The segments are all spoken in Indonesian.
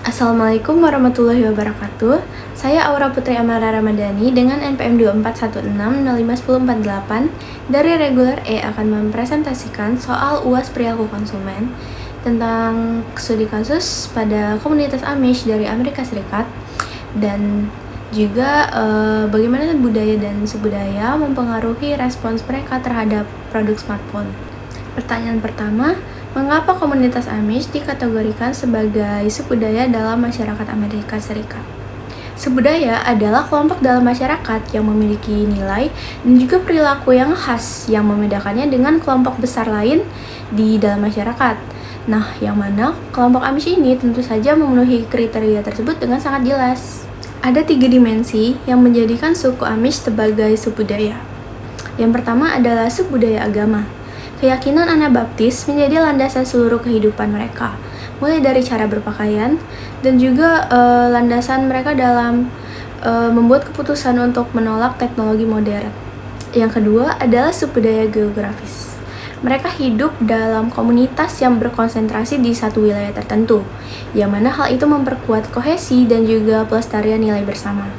Assalamualaikum warahmatullahi wabarakatuh. Saya Aura Putri Amara Ramadhani dengan NPM 2416051048 dari Reguler E akan mempresentasikan soal UAS perilaku konsumen tentang studi kasus pada komunitas Amish dari Amerika Serikat dan juga bagaimana budaya dan subudaya mempengaruhi respons mereka terhadap produk smartphone. Pertanyaan pertama, mengapa komunitas Amish dikategorikan sebagai subudaya dalam masyarakat Amerika Serikat? Subudaya adalah kelompok dalam masyarakat yang memiliki nilai dan juga perilaku yang khas yang membedakannya dengan kelompok besar lain di dalam masyarakat. Nah, yang mana kelompok Amish ini tentu saja memenuhi kriteria tersebut dengan sangat jelas. Ada 3 dimensi yang menjadikan suku Amish sebagai subudaya. Yang pertama adalah subudaya agama. Keyakinan Anabaptis menjadi landasan seluruh kehidupan mereka, mulai dari cara berpakaian dan juga landasan mereka dalam membuat keputusan untuk menolak teknologi modern. Yang kedua adalah subudaya geografis. Mereka hidup dalam komunitas yang berkonsentrasi di satu wilayah tertentu, yang mana hal itu memperkuat kohesi dan juga pelestarian nilai bersama.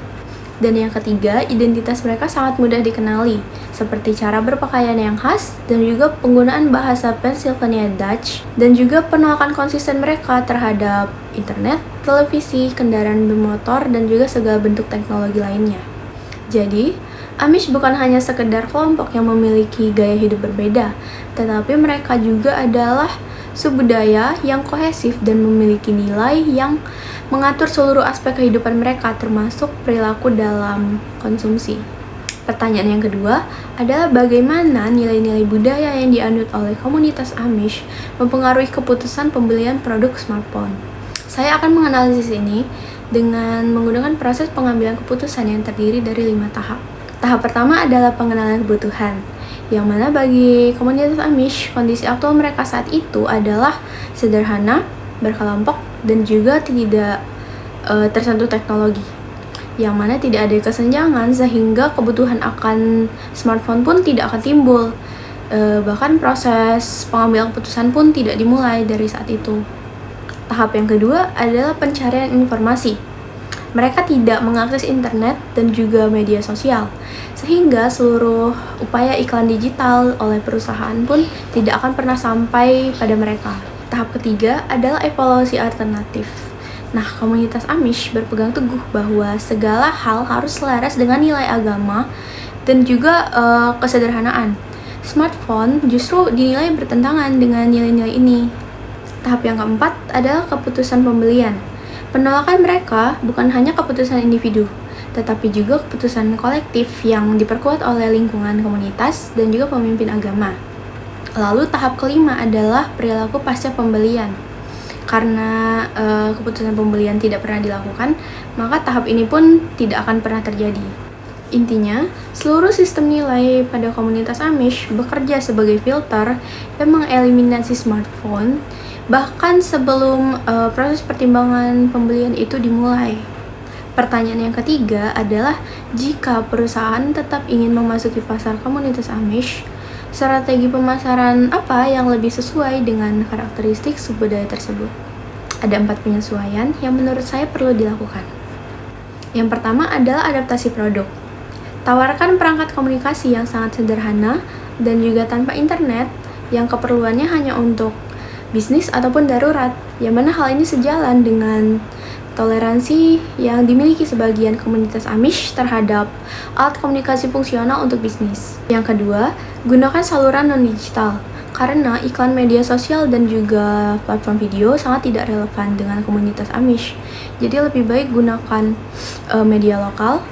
Dan yang ketiga, identitas mereka sangat mudah dikenali, seperti cara berpakaian yang khas dan juga penggunaan bahasa Pennsylvania Dutch dan juga penolakan konsisten mereka terhadap internet, televisi, kendaraan bermotor dan juga segala bentuk teknologi lainnya. Jadi, Amish bukan hanya sekedar kelompok yang memiliki gaya hidup berbeda, tetapi mereka juga adalah subudaya yang kohesif dan memiliki nilai yang mengatur seluruh aspek kehidupan mereka, termasuk perilaku dalam konsumsi. Pertanyaan yang kedua adalah bagaimana nilai-nilai budaya yang dianut oleh komunitas Amish mempengaruhi keputusan pembelian produk smartphone. Saya akan menganalisis ini dengan menggunakan proses pengambilan keputusan yang terdiri dari 5 tahap. Tahap pertama adalah pengenalan kebutuhan, yang mana bagi komunitas Amish, kondisi aktual mereka saat itu adalah sederhana, berkelompok, dan juga tidak tersentuh teknologi, yang mana tidak ada kesenjangan sehingga kebutuhan akan smartphone pun tidak akan timbul. Bahkan proses pengambilan keputusan pun tidak dimulai dari saat itu. Tahap yang kedua adalah pencarian informasi. Mereka tidak mengakses internet dan juga media sosial, sehingga seluruh upaya iklan digital oleh perusahaan pun tidak akan pernah sampai pada mereka. Tahap ketiga adalah evaluasi alternatif. Nah, komunitas Amish berpegang teguh bahwa segala hal harus selaras dengan nilai agama dan juga kesederhanaan. Smartphone justru dinilai bertentangan dengan nilai-nilai ini. Tahap yang keempat adalah keputusan pembelian. Penolakan mereka bukan hanya keputusan individu, tetapi juga keputusan kolektif yang diperkuat oleh lingkungan komunitas dan juga pemimpin agama. Lalu tahap kelima adalah perilaku pasca pembelian. Karena keputusan pembelian tidak pernah dilakukan, maka tahap ini pun tidak akan pernah terjadi. Intinya, seluruh sistem nilai pada komunitas Amish bekerja sebagai filter yang mengeliminasi smartphone bahkan sebelum proses pertimbangan pembelian itu dimulai. Pertanyaan yang ketiga adalah jika perusahaan tetap ingin memasuki pasar komunitas Amish, strategi pemasaran apa yang lebih sesuai dengan karakteristik subudaya tersebut? Ada 4 penyesuaian yang menurut saya perlu dilakukan. Yang pertama adalah adaptasi produk. Tawarkan perangkat komunikasi yang sangat sederhana dan juga tanpa internet yang keperluannya hanya untuk bisnis ataupun darurat, yang mana hal ini sejalan dengan toleransi yang dimiliki sebagian komunitas Amish terhadap alat komunikasi fungsional untuk bisnis. Yang kedua, gunakan saluran non-digital, karena iklan media sosial dan juga platform video sangat tidak relevan dengan komunitas Amish. Jadi lebih baik gunakan media lokal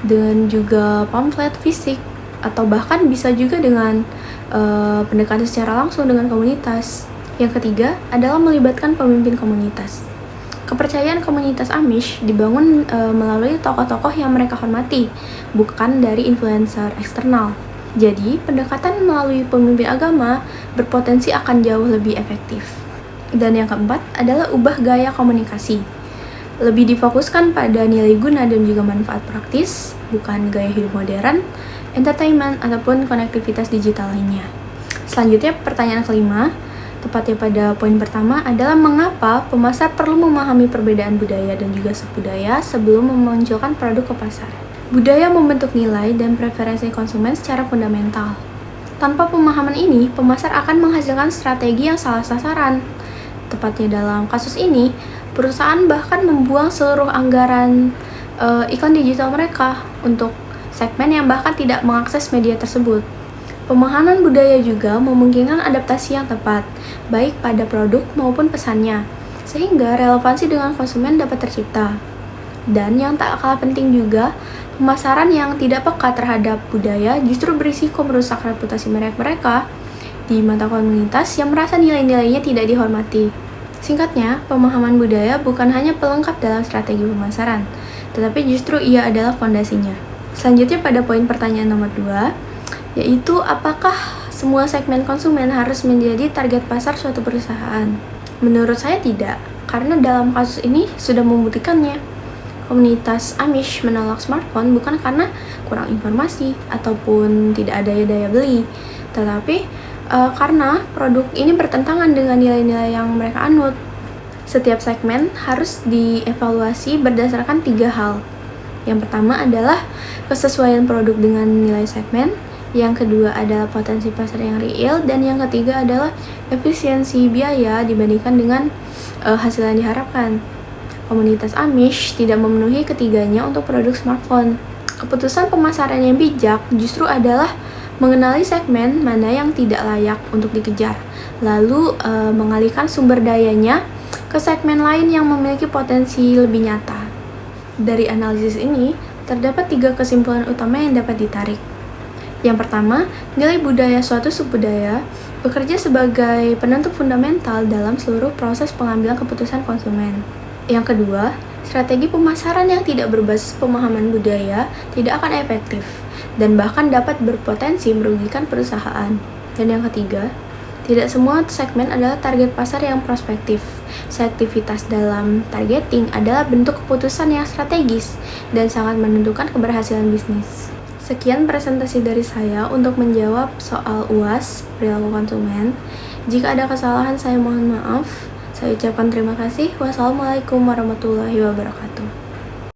dan juga pamflet fisik, atau bahkan bisa juga dengan pendekatan secara langsung dengan komunitas. Yang ketiga adalah melibatkan pemimpin komunitas. Kepercayaan komunitas Amish dibangun melalui tokoh-tokoh yang mereka hormati, bukan dari influencer eksternal. Jadi, pendekatan melalui pemimpin agama berpotensi akan jauh lebih efektif. Dan yang keempat adalah ubah gaya komunikasi. Lebih difokuskan pada nilai guna dan juga manfaat praktis, bukan gaya hidup modern, entertainment, ataupun konektivitas digital lainnya. Selanjutnya, pertanyaan kelima, Tepatnya pada poin pertama adalah mengapa pemasar perlu memahami perbedaan budaya dan juga subbudaya sebelum memunculkan produk ke pasar. Budaya membentuk nilai dan preferensi konsumen secara fundamental. Tanpa pemahaman ini, pemasar akan menghasilkan strategi yang salah sasaran. Tepatnya dalam kasus ini, perusahaan bahkan membuang seluruh anggaran iklan digital mereka untuk segmen yang bahkan tidak mengakses media tersebut. Pemahaman budaya juga memungkinkan adaptasi yang tepat, baik pada produk maupun pesannya, sehingga relevansi dengan konsumen dapat tercipta. Dan yang tak kalah penting juga, pemasaran yang tidak peka terhadap budaya justru berisiko merusak reputasi mereka di mata komunitas yang merasa nilai-nilainya tidak dihormati. Singkatnya, pemahaman budaya bukan hanya pelengkap dalam strategi pemasaran, tetapi justru ia adalah fondasinya. Selanjutnya pada poin pertanyaan nomor 2, yaitu apakah semua segmen konsumen harus menjadi target pasar suatu perusahaan? Menurut saya tidak, karena dalam kasus ini sudah membuktikannya. Komunitas Amish menolak smartphone bukan karena kurang informasi ataupun tidak ada daya beli, tetapi karena produk ini bertentangan dengan nilai-nilai yang mereka anut. Setiap segmen harus dievaluasi berdasarkan 3 hal. Yang pertama adalah kesesuaian produk dengan nilai segmen, yang kedua adalah potensi pasar yang real, dan yang ketiga adalah efisiensi biaya dibandingkan dengan hasil yang diharapkan. Komunitas Amish tidak memenuhi ketiganya untuk produk smartphone. Keputusan pemasaran yang bijak justru adalah mengenali segmen mana yang tidak layak untuk dikejar, lalu mengalihkan sumber dayanya ke segmen lain yang memiliki potensi lebih nyata. Dari analisis ini, terdapat 3 kesimpulan utama yang dapat ditarik. Yang pertama, nilai budaya suatu subbudaya bekerja sebagai penentu fundamental dalam seluruh proses pengambilan keputusan konsumen. Yang kedua, strategi pemasaran yang tidak berbasis pemahaman budaya tidak akan efektif dan bahkan dapat berpotensi merugikan perusahaan. Dan yang ketiga, tidak semua segmen adalah target pasar yang prospektif. Selektivitas dalam targeting adalah bentuk keputusan yang strategis dan sangat menentukan keberhasilan bisnis. Sekian presentasi dari saya untuk menjawab soal UAS perilaku konsumen. Jika ada kesalahan saya mohon maaf. Saya ucapkan terima kasih. Wassalamualaikum warahmatullahi wabarakatuh.